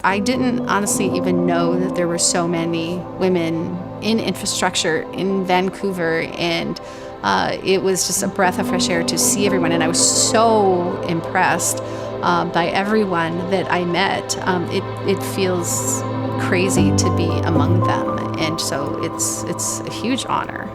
I didn't honestly even know that there were so many women in infrastructure in Vancouver, and it was just a breath of fresh air to see everyone, and I was so impressed by everyone that I met. It feels crazy to be among them, and so it's a huge honor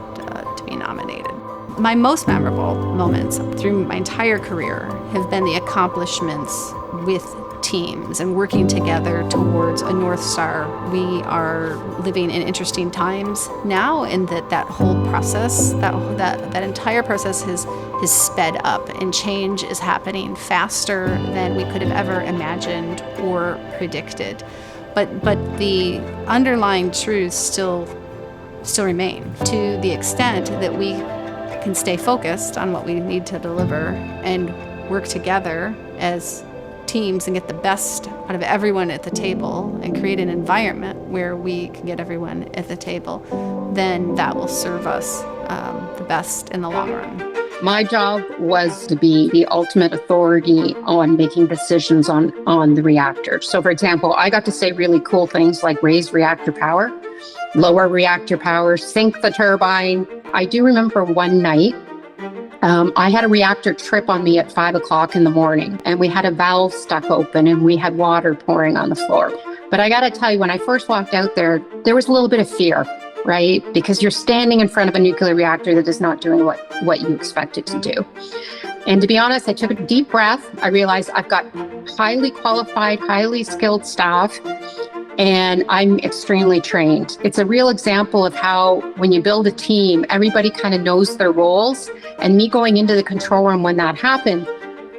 to be nominated. My most memorable moments through my entire career have been the accomplishments with teams and working together towards a North Star. We are living in interesting times now, and that whole process, that entire process has sped up, and change is happening faster than we could have ever imagined or predicted. But the underlying truths still remain, to the extent that we can stay focused on what we need to deliver and work together as teams and get the best out of everyone at the table and create an environment where we can get everyone at the table, then that will serve us the best in the long run. My job was to be the ultimate authority on making decisions on the reactor. So for example, I got to say really cool things like raise reactor power, lower reactor power, sink the turbine. I do remember one night, I had a reactor trip on me at 5 o'clock in the morning, and we had a valve stuck open and we had water pouring on the floor. But I got to tell you, when I first walked out there was a little bit of fear, right? Because you're standing in front of a nuclear reactor that is not doing what you expect it to do. And to be honest, I took a deep breath. I realized I've got highly qualified, highly skilled staff, and I'm extremely trained. It's a real example of how when you build a team, everybody kind of knows their roles. And me going into the control room when that happened,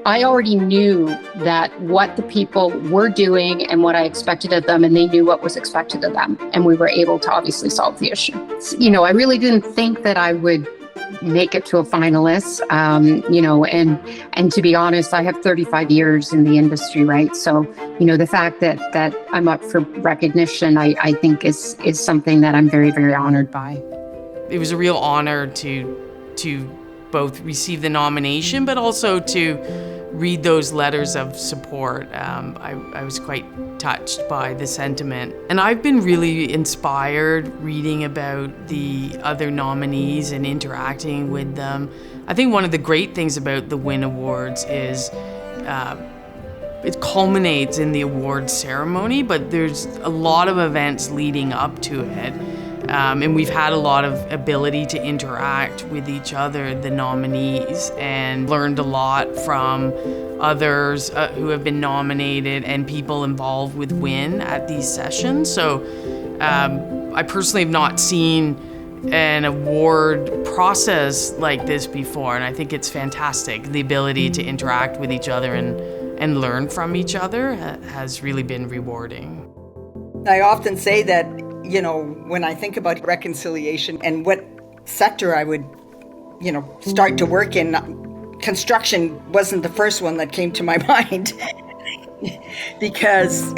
I already knew that what the people were doing and what I expected of them, and they knew what was expected of them. And we were able to obviously solve the issue. You know, I really didn't think that I would make it to a finalist, and to be honest, I have 35 years in the industry, right? So, you know, the fact that I'm up for recognition, I think is something that I'm very, very honored by. It was a real honor to both receive the nomination, but also to read those letters of support. I was quite touched by the sentiment. And I've been really inspired reading about the other nominees and interacting with them. I think one of the great things about the WIN Awards is it culminates in the awards ceremony, but there's a lot of events leading up to it. And we've had a lot of ability to interact with each other, the nominees, and learned a lot from others who have been nominated and people involved with WIN at these sessions. So I personally have not seen an award process like this before, and I think it's fantastic. The ability to interact with each other and learn from each other has really been rewarding. I often say that, you know, when I think about reconciliation and what sector I would, you know, start to work in, construction wasn't the first one that came to my mind. Because,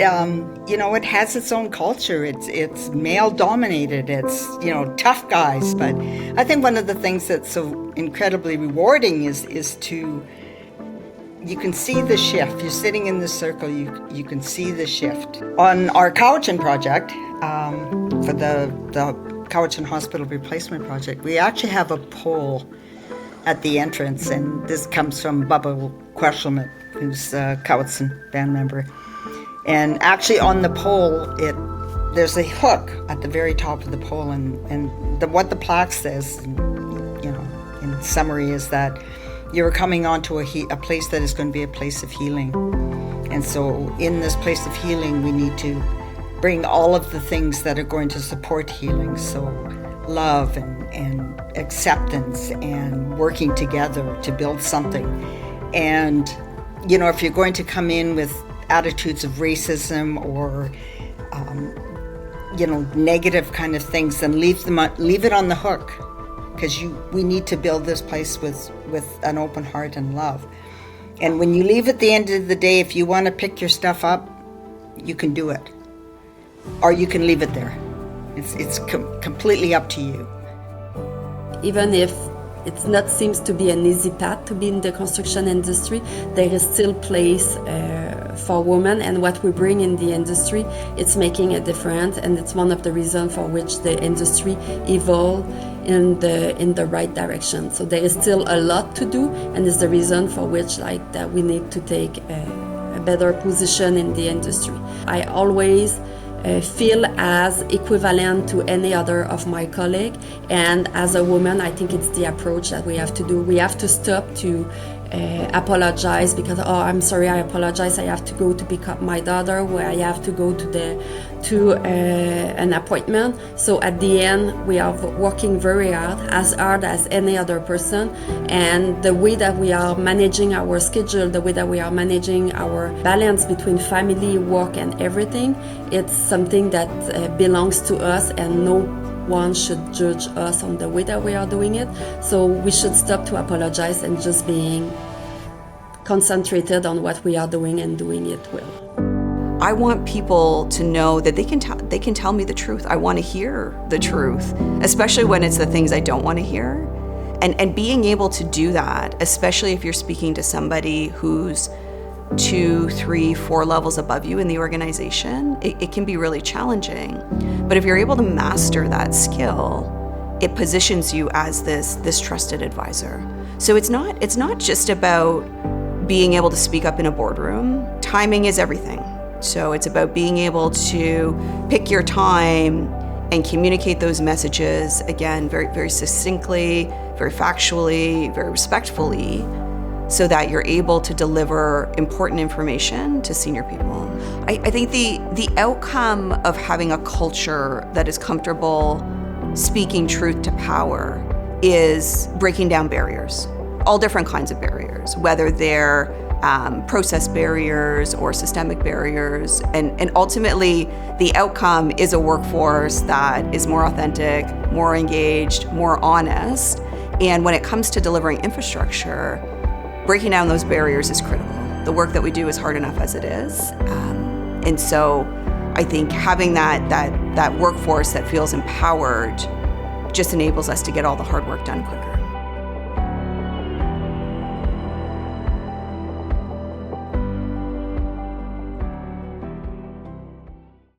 you know, it has its own culture. It's male-dominated. It's, you know, tough guys. But I think one of the things that's so incredibly rewarding is to, you can see the shift. You're sitting in the circle, you can see the shift. On our Cowichan project, for the Cowichan Hospital Replacement Project, we actually have a pole at the entrance, and this comes from Bubba Queshelman, who's a Cowichan band member. And actually on the pole, there's a hook at the very top of the pole, and what the plaque says, you know, in summary, is that you're coming onto a place that is going to be a place of healing. And so in this place of healing, we need to bring all of the things that are going to support healing. So love and acceptance and working together to build something. And, you know, if you're going to come in with attitudes of racism or, you know, negative kind of things, then leave it on the hook. Because we need to build this place with an open heart and love. And when you leave at the end of the day, if you want to pick your stuff up, you can do it. Or you can leave it there. It's completely up to you. Even if it's not seems to be an easy path to be in the construction industry. There is still place for women, and what we bring in the industry, it's making a difference, and it's one of the reasons for which the industry evolve in the right direction. So there is still a lot to do, and it's the reason for which that we need to take a better position in the industry. I always feel as equivalent to any other of my colleague, and as a woman I think it's the approach that we have to do. We have to stop to apologize because I'm sorry, I apologize, I have to go to pick up my daughter, where I have to go to an appointment. So at the end we are working very hard as any other person, and the way that we are managing our schedule, the way that we are managing our balance between family, work and everything, it's something that belongs to us, and no one should judge us on the way that we are doing it. So we should stop to apologize and just being concentrated on what we are doing and doing it well. I want people to know that they can tell me the truth. I want to hear the truth, especially when it's the things I don't want to hear. And being able to do that, especially if you're speaking to somebody who's 2, 3, 4 levels above you in the organization, it can be really challenging. But if you're able to master that skill, it positions you as this trusted advisor. So it's not just about being able to speak up in a boardroom. Timing is everything. So it's about being able to pick your time and communicate those messages, again, very, very succinctly, very factually, very respectfully, so that you're able to deliver important information to senior people. I think the outcome of having a culture that is comfortable speaking truth to power is breaking down barriers, all different kinds of barriers, whether they're process barriers or systemic barriers. And ultimately, the outcome is a workforce that is more authentic, more engaged, more honest. And when it comes to delivering infrastructure, breaking down those barriers is critical. The work that we do is hard enough as it is. And so I think having that workforce that feels empowered just enables us to get all the hard work done quicker.